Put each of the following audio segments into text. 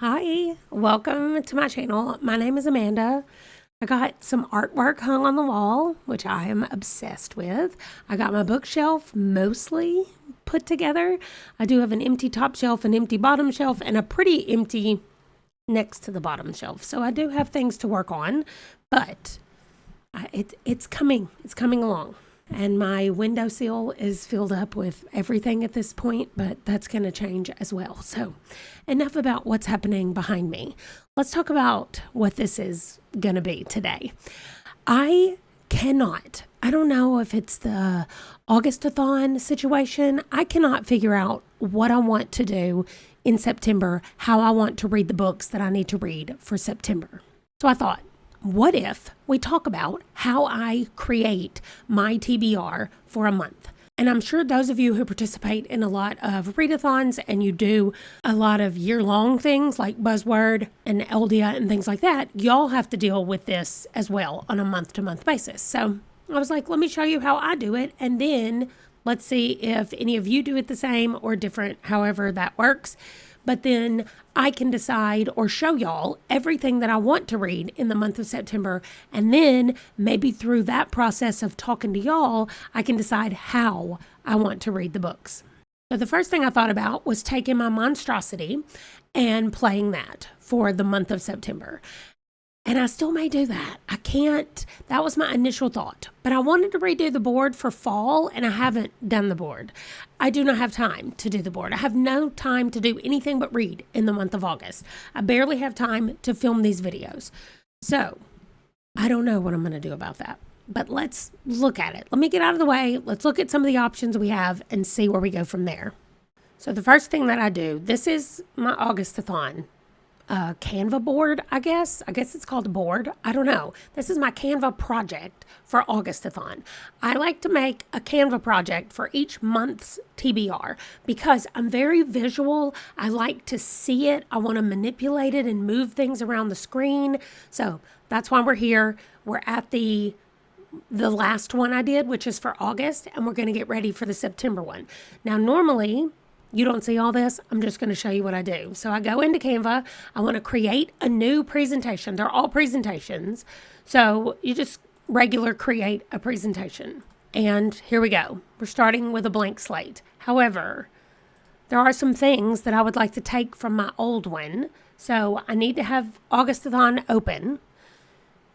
Hi, welcome to my channel. My name is Amanda. I got some artwork hung on the wall, which I am obsessed with. I got my bookshelf mostly put together. I do have an empty top shelf, an empty bottom shelf, and a pretty empty next to the bottom shelf. So I do have things to work on, but it's coming. It's coming along. And my windowsill is filled up with everything at this point, but that's going to change as well. So enough about what's happening behind me. Let's talk about what this is going to be today. I don't know if it's the Augustathon situation. I cannot figure out what I want to do in September, how I want to read the books that I need to read for September. So I thought, what if we talk about how I create my TBR for a month? And I'm sure those of you who participate in a lot of readathons and you do a lot of year-long things like buzzword and Aelia and things like that, y'all have to deal with this as well on a month-to-month basis. So I was like, let me show you how I do it, and then let's see if any of you do it the same or different, however that works. But then I can decide or show y'all everything that I want to read in the month of September. And then maybe through that process of talking to y'all, I can decide how I want to read the books. So the first thing I thought about was taking my monstrosity and playing that for the month of September. And I still may do that. I can't. That was my initial thought. But I wanted to redo the board for fall, and I haven't done the board. I do not have time to do the board. I have no time to do anything but read in the month of August. I barely have time to film these videos. So I don't know what I'm going to do about that. But let's look at it. Let me get out of the way. Let's look at some of the options we have and see where we go from there. So the first thing that I do, this is my Augustathon Canva board, I guess it's called a board. I don't know. This is my Canva project for Augustathon. I like to make a Canva project for each month's TBR because I'm very visual. I like to see it. I want to manipulate it and move things around the screen. So that's why we're here. We're at the last one I did, which is for August, and we're going to get ready for the September one. Now, normally, you don't see all this. I'm just going to show you what I do. So I go into Canva. I want to create a new presentation. They're all presentations. So you just regular create a presentation. And here we go. We're starting with a blank slate. However, there are some things that I would like to take from my old one. So I need to have Augustathon open.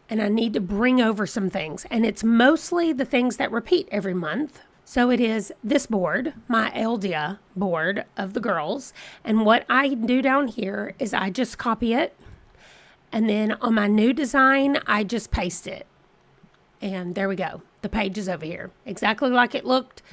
And I need to bring over some things. And it's mostly the things that repeat every month. So it is this board, my Aelia board of the girls. And what I do down here is I just copy it. And then on my new design, I just paste it. And there we go. The page is over here. Exactly like it looked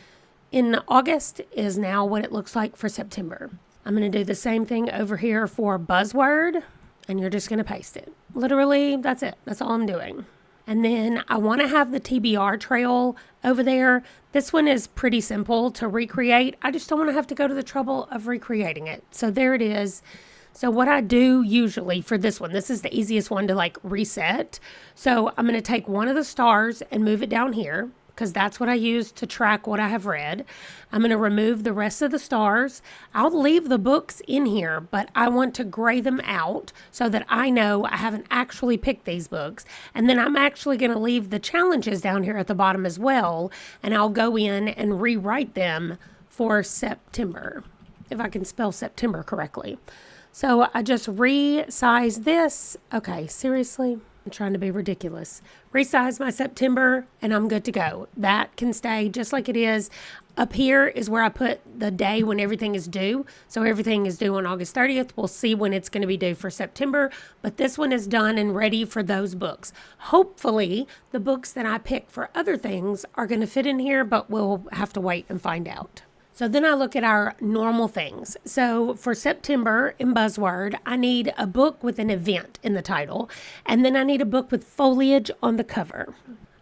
in August is now what it looks like for September. I'm going to do the same thing over here for buzzword. And you're just going to paste it. Literally, that's it. That's all I'm doing. And then I want to have the TBR trail over there. This one is pretty simple to recreate. I just don't want to have to go to the trouble of recreating it. So there it is. So what I do usually for this one, this is the easiest one to like reset. So I'm going to take one of the stars and move it down here, because that's what I use to track what I have read. I'm going to remove the rest of the stars. I'll leave the books in here, but I want to gray them out so that I know I haven't actually picked these books. And then I'm actually going to leave the challenges down here at the bottom as well, and I'll go in and rewrite them for September, if I can spell September correctly. So I just resize this. Okay, seriously? I'm trying to be ridiculous. Resize my September and I'm good to go. That can stay just like it is. Up here is where I put the day when everything is due. So everything is due on August 30th. We'll see when it's going to be due for September. But this one is done and ready for those books. Hopefully, the books that I pick for other things are going to fit in here, but we'll have to wait and find out. So then I look at our normal things. So for September in Buzzword, I need a book with an event in the title, and then I need a book with foliage on the cover.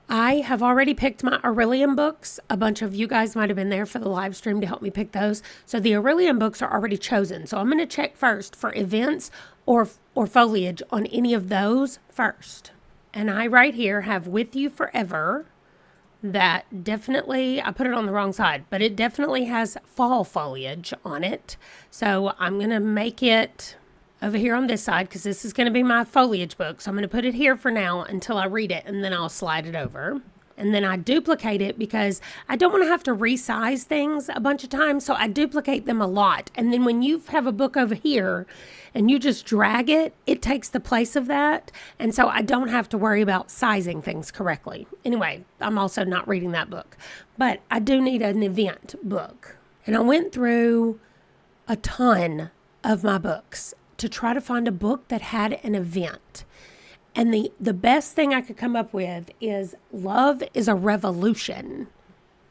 I have already picked my Aurelium books. A bunch of you guys might have been there for the live stream to help me pick those. So the Aurelium books are already chosen. So I'm going to check first for events or foliage on any of those first. And I right here have With You Forever. That definitely, I put it on the wrong side, but it definitely has fall foliage on it. So I'm going to make it over here on this side because this is going to be my foliage book. So I'm going to put it here for now until I read it, and then I'll slide it over. And then I duplicate it because I don't want to have to resize things a bunch of times. So I duplicate them a lot. And then when you have a book over here and you just drag it, it takes the place of that. And so I don't have to worry about sizing things correctly. Anyway, I'm also not reading that book. But I do need an event book. And I went through a ton of my books to try to find a book that had an event. And the best thing I could come up with is Love is a Revolution.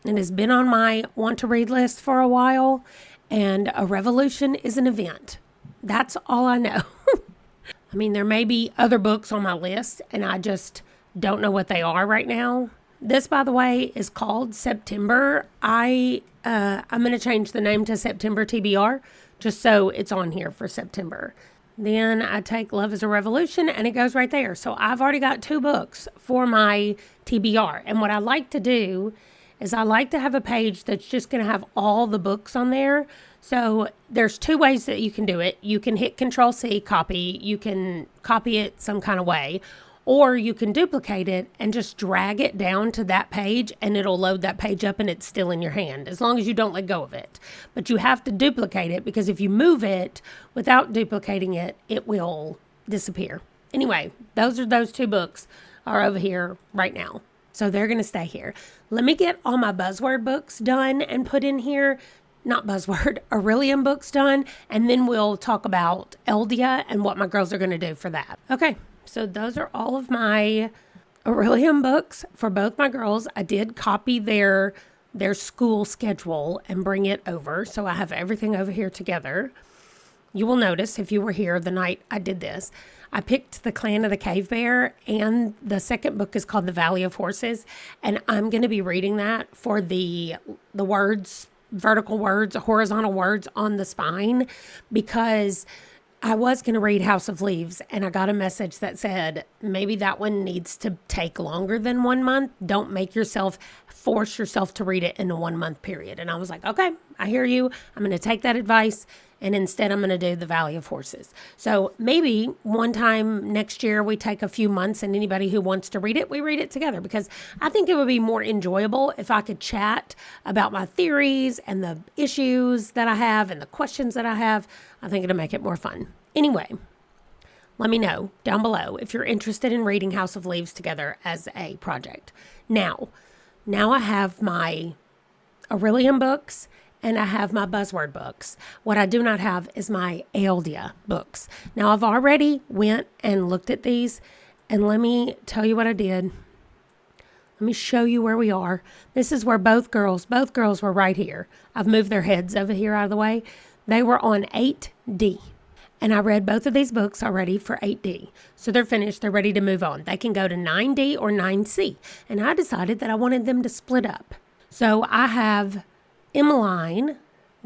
It has been on my want to read list for a while, and a revolution is an event. That's all I know. I mean, there may be other books on my list, and I just don't know what they are right now. This, by the way, is called September. I'm going to change the name to September TBR, just so it's on here for September. Then I take Love is a Revolution and it goes right there. So I've already got 2 books for my TBR. And what I like to do is I like to have a page that's just going to have all the books on there. So there's 2 ways that you can do it. You can hit Control-C, copy. You can copy it some kind of way. Or you can duplicate it and just drag it down to that page and it'll load that page up and it's still in your hand as long as you don't let go of it. But you have to duplicate it because if you move it without duplicating it, it will disappear. Anyway, those 2 books are over here right now. So they're going to stay here. Let me get all my buzzword books done and put in here. Not buzzword, Aurelium books done. And then we'll talk about Aelia and what my girls are going to do for that. Okay. So those are all of my Aurelium books for both my girls. I did copy their school schedule and bring it over. So I have everything over here together. You will notice if you were here the night I did this, I picked the Clan of the Cave Bear, and the second book is called The Valley of Horses. And I'm going to be reading that for the words, vertical words, horizontal words on the spine, because I was going to read House of Leaves, and I got a message that said, maybe that one needs to take longer than 1 month. Don't force yourself to read it in a 1 month period. And I was like, okay, I hear you. I'm going to take that advice. And instead, I'm going to do The Valley of Horses. So maybe one time next year, we take a few months and anybody who wants to read it, we read it together. Because I think it would be more enjoyable if I could chat about my theories and the issues that I have and the questions that I have. I think it'll make it more fun. Anyway, let me know down below if you're interested in reading House of Leaves together as a project. Now I have my Aurelium books and I have my buzzword books. What I do not have is my Aelia books. Now, I've already went and looked at these, and let me tell you what I did. Let me show you where we are. This is where both girls were right here. I've moved their heads over here out of the way. They were on 8D. And I read both of these books already for 8D. So they're finished. They're ready to move on. They can go to 9D or 9C. And I decided that I wanted them to split up. So I have Emmeline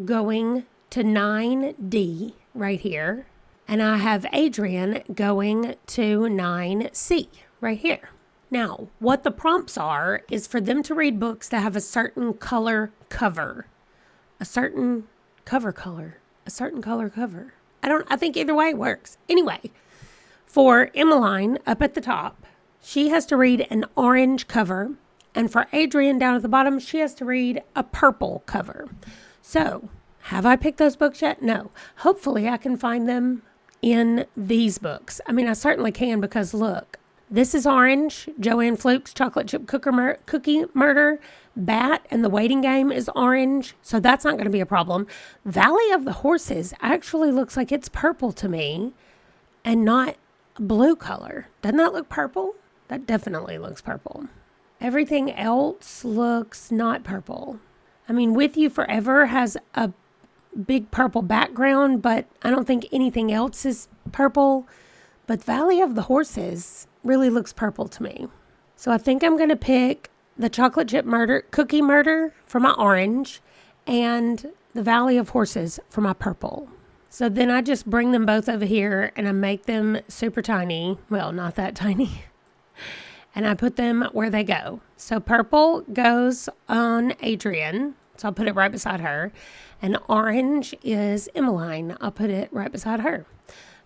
going to 9D right here. And I have Adrian going to 9C right here. Now, what the prompts are is for them to read books that have a certain color cover. A certain color cover. I think either way works. Anyway, for Emmeline up at the top, she has to read an orange cover. And for Adrian down at the bottom, she has to read a purple cover. So, have I picked those books yet? No. Hopefully I can find them in these books. I mean, I certainly can because look, this is orange. Joanne Fluke's Chocolate Chip Cookie Murder. Bat and the Waiting Game is orange. So that's not going to be a problem. Valley of the Horses actually looks like it's purple to me and not blue color. Doesn't that look purple? That definitely looks purple. Everything else looks not purple. I mean, With You Forever has a big purple background, but I don't think anything else is purple. But Valley of the Horses really looks purple to me. So I think I'm going to pick the Chocolate Chip Cookie Murder for my orange and the Valley of Horses for my purple. So then I just bring them both over here and I make them super tiny. Well, not that tiny. And I put them where they go. So purple goes on Adrian. So I'll put it right beside her. And orange is Emmeline. I'll put it right beside her.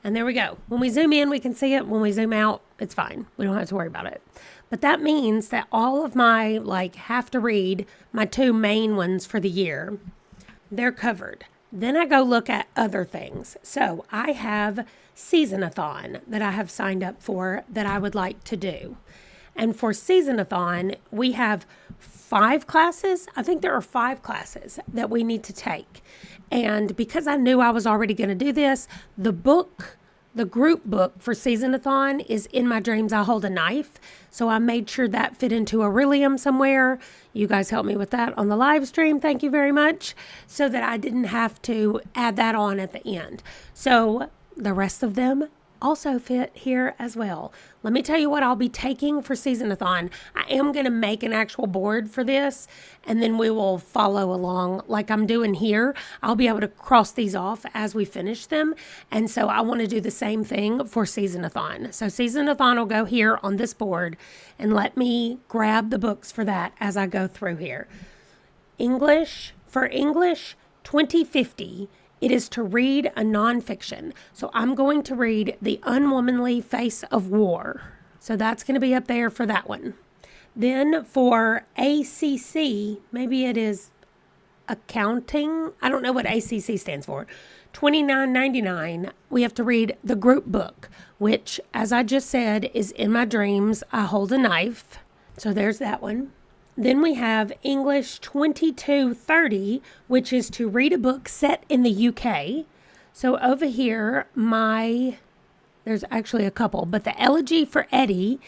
And there we go. When we zoom in, we can see it. When we zoom out, it's fine. We don't have to worry about it. But that means that all of my have to read, my 2 main ones for the year, they're covered. Then I go look at other things. So I have Seasonathon that I have signed up for that I would like to do. And for Seasonathon, we have 5 classes. I think there are 5 classes that we need to take. And because I knew I was already going to do this, the group book for Seasonathon is In My Dreams I Hold a Knife. So I made sure that fit into Aurelium somewhere. You guys helped me with that on the live stream. Thank you very much. So that I didn't have to add that on at the end. So the rest of them also fit here as well. Let me tell you what I'll be taking for Seasonathon. I am going to make an actual board for this, and then we will follow along like I'm doing here. I'll be able to cross these off as we finish them, and so I want to do the same thing for Seasonathon. So Seasonathon will go here on this board, and let me grab the books for that as I go through here. For English 2050, it is to read a nonfiction. So I'm going to read The Unwomanly Face of War. So that's going to be up there for that one. Then for ACC, maybe it is accounting. I don't know what ACC stands for. $29.99. We have to read the group book, which, as I just said, is In My Dreams I Hold a Knife. So there's that one. Then we have English 2230, which is to read a book set in the UK. So over here, there's actually a couple, but the Elegy for Eddie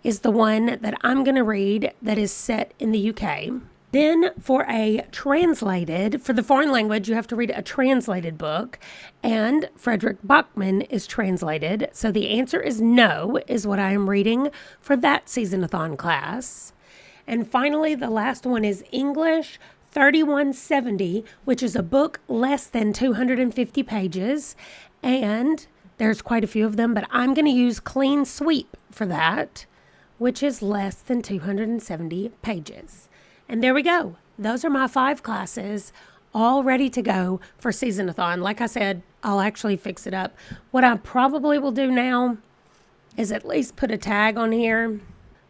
is the one that I'm going to read that is set in the UK. Then for the foreign language, you have to read a translated book, and Frederick Bachman is translated. So the answer is no, is what I am reading for that Seasonathon class. And finally, the last one is English 3170, which is a book less than 250 pages. And there's quite a few of them, but I'm going to use Clean Sweep for that, which is less than 270 pages. And there we go. Those are my 5 classes all ready to go for Seasonathon. Like I said, I'll actually fix it up. What I probably will do now is at least put a tag on here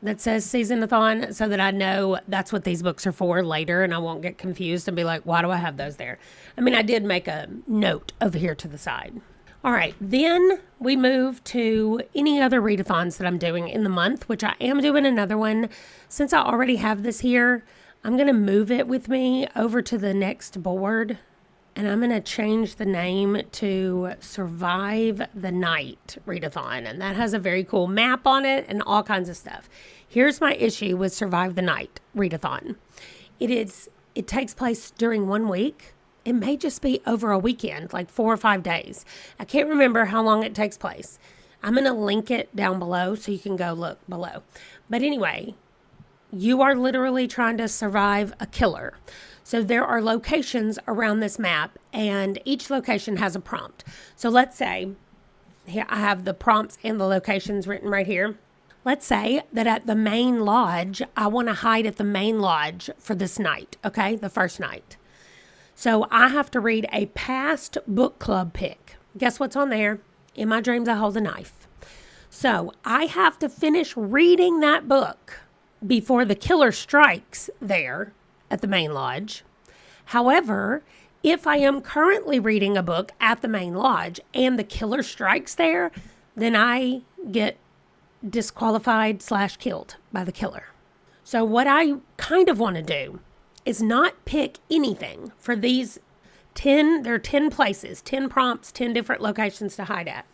that says Seasonathon so that I know that's what these books are for later, and I won't get confused and be like, why do I have those there? I mean, I did make a note over here to the side. All right, then we move to any other readathons that I'm doing in the month, which I am doing another one. Since I already have this here, I'm going to move it with me over to the next board, and I'm going to change the name to Survive the Night Readathon. And that has a very cool map on it and all kinds of stuff. Here's my issue with Survive the Night Readathon. It takes place during 1 week. It may just be over a weekend, like 4 or 5 days. I can't remember how long it takes place. I'm going to link it down below so you can go look below. But anyway, you are literally trying to survive a killer. So there are locations around this map, and each location has a prompt. So let's say, here I have the prompts and the locations written right here. Let's say that at the main lodge, I want to hide at the main lodge for this night, okay, the first night. So I have to read a past book club pick. Guess what's on there? In My Dreams I Hold a Knife. So I have to finish reading that book before the killer strikes there at the main lodge. However, if I am currently reading a book at the main lodge and the killer strikes there, then I get disqualified / killed by the killer. So what I kind of want to do is not pick anything for these 10, there are 10 places, 10 prompts, 10 different locations to hide at.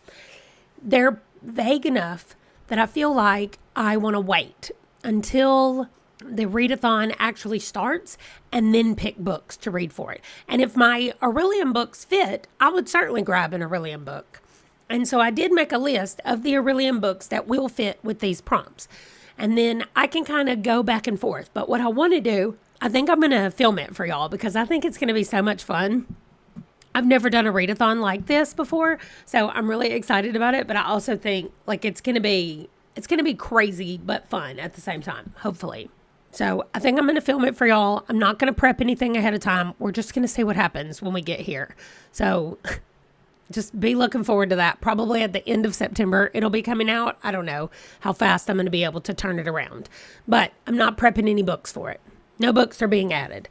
They're vague enough that I feel like I want to wait until the readathon actually starts and then pick books to read for it. And if my Aurelium books fit, I would certainly grab an Aurelium book. And so I did make a list of the Aurelium books that will fit with these prompts. And then I can kind of go back and forth. But what I want to do, I think I'm going to film it for y'all because I think it's going to be so much fun. I've never done a readathon like this before, so I'm really excited about it. But I also think like it's going to be crazy but fun at the same time, hopefully. So I think I'm going to film it for y'all. I'm not going to prep anything ahead of time. We're just going to see what happens when we get here. So just be looking forward to that. Probably at the end of September, it'll be coming out. I don't know how fast I'm going to be able to turn it around, but I'm not prepping any books for it. No books are being added.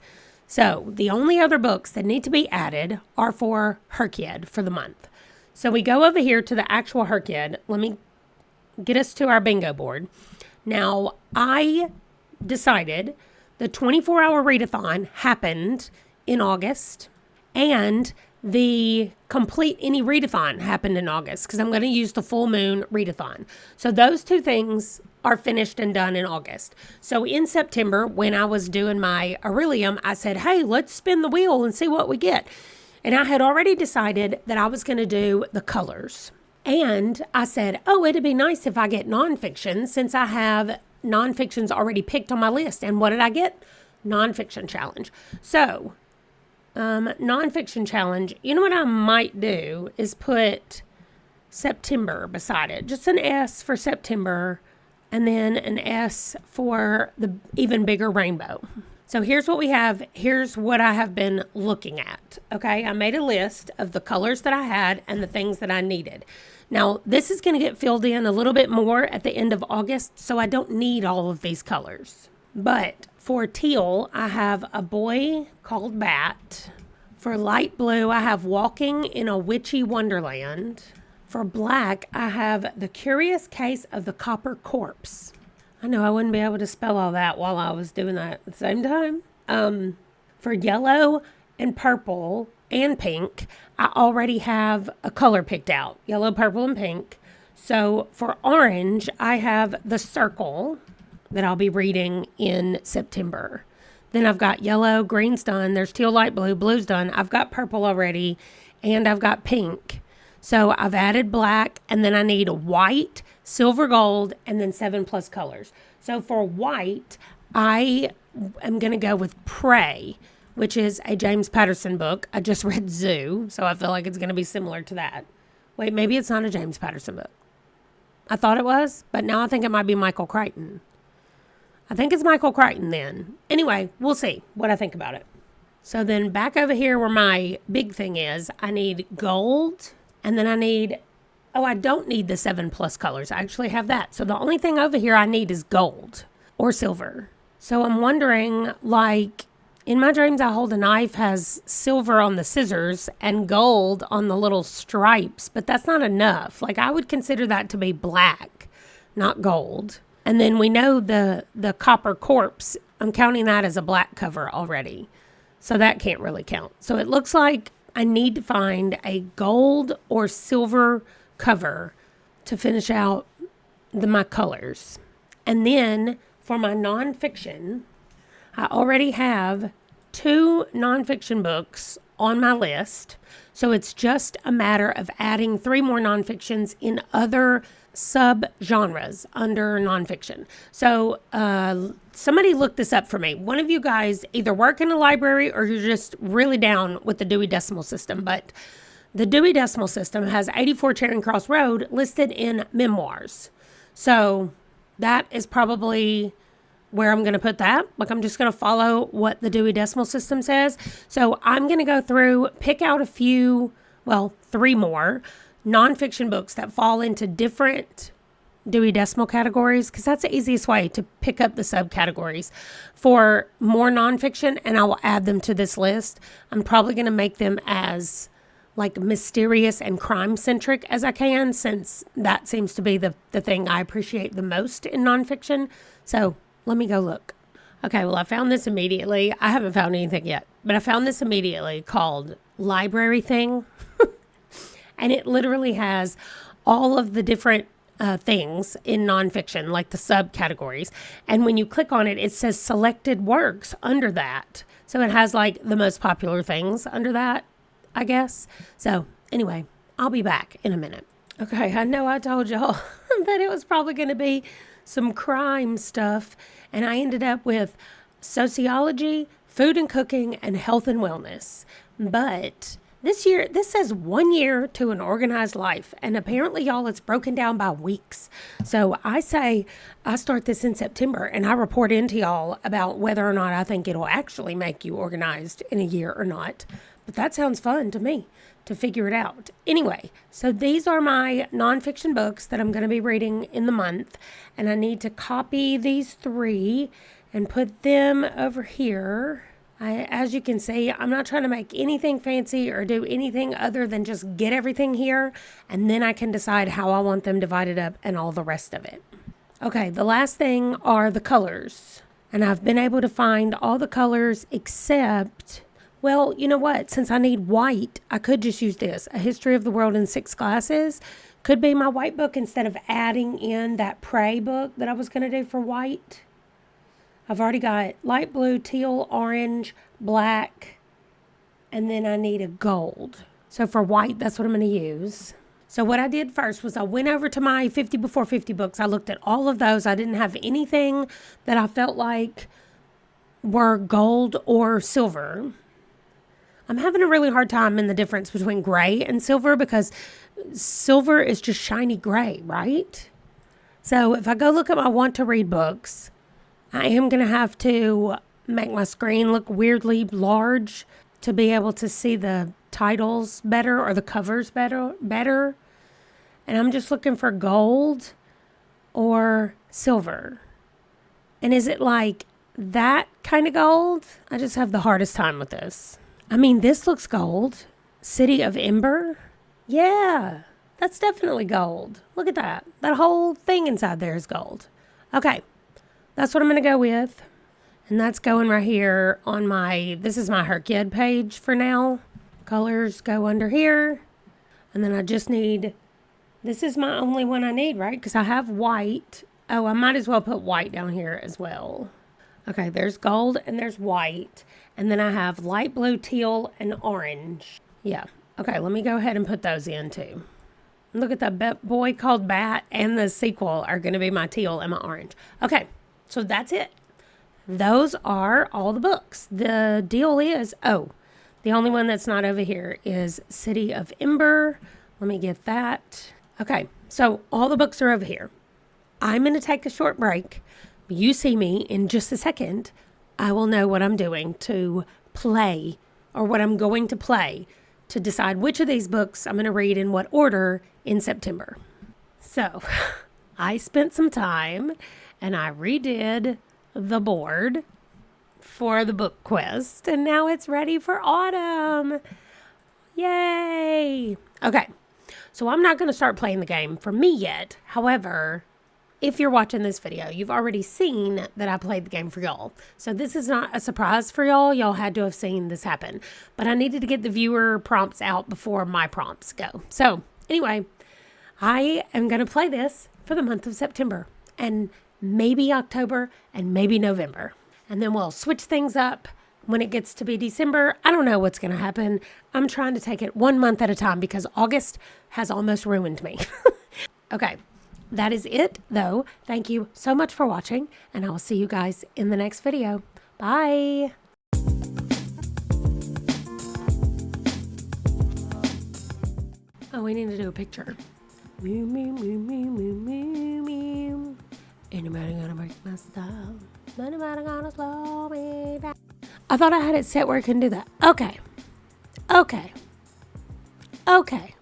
So the only other books that need to be added are for herkid for the month. So we go over here to the actual herkid. Let me get us to our bingo board. Now, I decided the 24-hour readathon happened in August, and the complete any readathon happened in August because I'm going to use the full moon readathon. So those two things are finished and done in August. So in September, when I was doing my Aurelium, I said, hey, let's spin the wheel and see what we get. And I had already decided that I was going to do the colors. And I said, oh, it'd be nice if I get nonfiction since I have nonfictions already picked on my list. And what did I get? Nonfiction challenge. So nonfiction challenge, you know what I might do is put September beside it. Just an S for September and then an S for the even bigger rainbow. So here's what we have. Here's what I have been looking at. Okay, I made a list of the colors that I had and the things that I needed. Now, this is going to get filled in a little bit more at the end of August, so I don't need all of these colors. But for teal, I have a boy called Bat. For light blue, I have Walking in a Witchy Wonderland. For black, I have The Curious Case of the Copper Corpse. I know I wouldn't be able to spell all that while I was doing that at the same time. For yellow and purple and pink, I already have a color picked out. Yellow, purple, and pink. So for orange, I have The Circle that I'll be reading in September. Then I've got yellow, green's done. There's teal, light blue, blue's done. I've got purple already, and I've got pink. So I've added black, and then I need white, silver, gold, and then 7+ colors. So for white, I am going to go with Prey, which is a James Patterson book. I just read Zoo, so I feel like it's going to be similar to that. Wait, maybe it's not a James Patterson book. I thought it was, but now I think it might be Michael Crichton. I think it's Michael Crichton then. Anyway, we'll see what I think about it. So then back over here where my big thing is, I need gold, and then I need, I don't need the 7+ colors. I actually have that. So the only thing over here I need is gold or silver. So I'm wondering, like, in my dreams, I hold a knife has silver on the scissors and gold on the little stripes, but that's not enough. Like, I would consider that to be black, not gold. And then we know the Copper Corpse, I'm counting that as a black cover already. So that can't really count. So it looks like I need to find a gold or silver cover to finish out my colors. And then for my nonfiction, I already have 2 nonfiction books on my list. So it's just a matter of adding 3 more nonfictions in other sub-genres under nonfiction. So somebody looked this up for me. One of you guys either work in a library or you're just really down with the Dewey Decimal System. But the Dewey Decimal System has 84 Charing Cross Road listed in memoirs. So that is probably where I'm going to put that. Like, I'm just going to follow what the Dewey Decimal System says. So I'm going to go through, pick out a few, 3 more nonfiction books that fall into different Dewey Decimal categories, because that's the easiest way to pick up the subcategories for more nonfiction, and I will add them to this list. I'm probably going to make them as like mysterious and crime centric as I can, since that seems to be the thing I appreciate the most in nonfiction. So let me go look. Okay, well, I found this immediately. I haven't found anything yet, but I found this immediately called Library Thing. And it literally has all of the different things in nonfiction, like the subcategories. And when you click on it, it says selected works under that. So it has like the most popular things under that, I guess. So anyway, I'll be back in a minute. Okay, I know I told y'all that it was probably going to be some crime stuff. And I ended up with sociology, food and cooking, and health and wellness. But this says 1 year to an organized life. And apparently, y'all, it's broken down by weeks. So I say I start this in September and I report into y'all about whether or not I think it'll actually make you organized in a year or not. But that sounds fun to me. to figure it out. Anyway, so these are my nonfiction books that I'm going to be reading in the month, and I need to copy these 3 and put them over here. As you can see, I'm not trying to make anything fancy or do anything other than just get everything here, and then I can decide how I want them divided up and all the rest of it. Okay, the last thing are the colors, and I've been able to find all the colors except... Well, you know what? Since I need white, I could just use this. A History of the World in 6 Glasses could be my white book instead of adding in that Prey book that I was going to do for white. I've already got light blue, teal, orange, black, and then I need a gold. So for white, that's what I'm going to use. So what I did first was I went over to my 50 before 50 books. I looked at all of those. I didn't have anything that I felt like were gold or silver. I'm having a really hard time in the difference between gray and silver because silver is just shiny gray, right? So if I go look at my want to read books, I am going to have to make my screen look weirdly large to be able to see the titles better or the covers better. And I'm just looking for gold or silver. And is it like that kind of gold? I just have the hardest time with this. I mean, this looks gold. City of Ember. Yeah, that's definitely gold. Look at that. That whole thing inside there is gold. Okay, that's what I'm going to go with. And that's going right here on this is my herkid page for now. Colors go under here. And then I just need, this is my only one I need, right? Because I have white. Oh, I might as well put white down here as well. Okay, there's gold and there's white. And then I have light blue, teal, and orange. Yeah. Okay, let me go ahead and put those in too. Look at that Boy Called Bat and the sequel are going to be my teal and my orange. Okay, so that's it. Those are all the books. The deal is, the only one that's not over here is City of Ember. Let me get that. Okay, so all the books are over here. I'm going to take a short break. You see me in just a second. I will know what I'm doing to play or what I'm going to play to decide which of these books I'm going to read in what order in September. So I spent some time and I redid the board for the book quest, and now it's ready for autumn. Yay! Okay, so I'm not going to start playing the game for me yet. However, if you're watching this video, you've already seen that I played the game for y'all. So this is not a surprise for y'all. Y'all had to have seen this happen. But I needed to get the viewer prompts out before my prompts go. So anyway, I am going to play this for the month of September and maybe October and maybe November. And then we'll switch things up when it gets to be December. I don't know what's going to happen. I'm trying to take it 1 month at a time because August has almost ruined me. Okay. That is it, though. Thank you so much for watching, and I will see you guys in the next video. Bye! Oh, we need to do a picture. Mew, mew, mew, mew, mew, mew, mew. Anybody gonna break my style? Anybody gonna slow me down? I thought I had it set where I couldn't do that. Okay.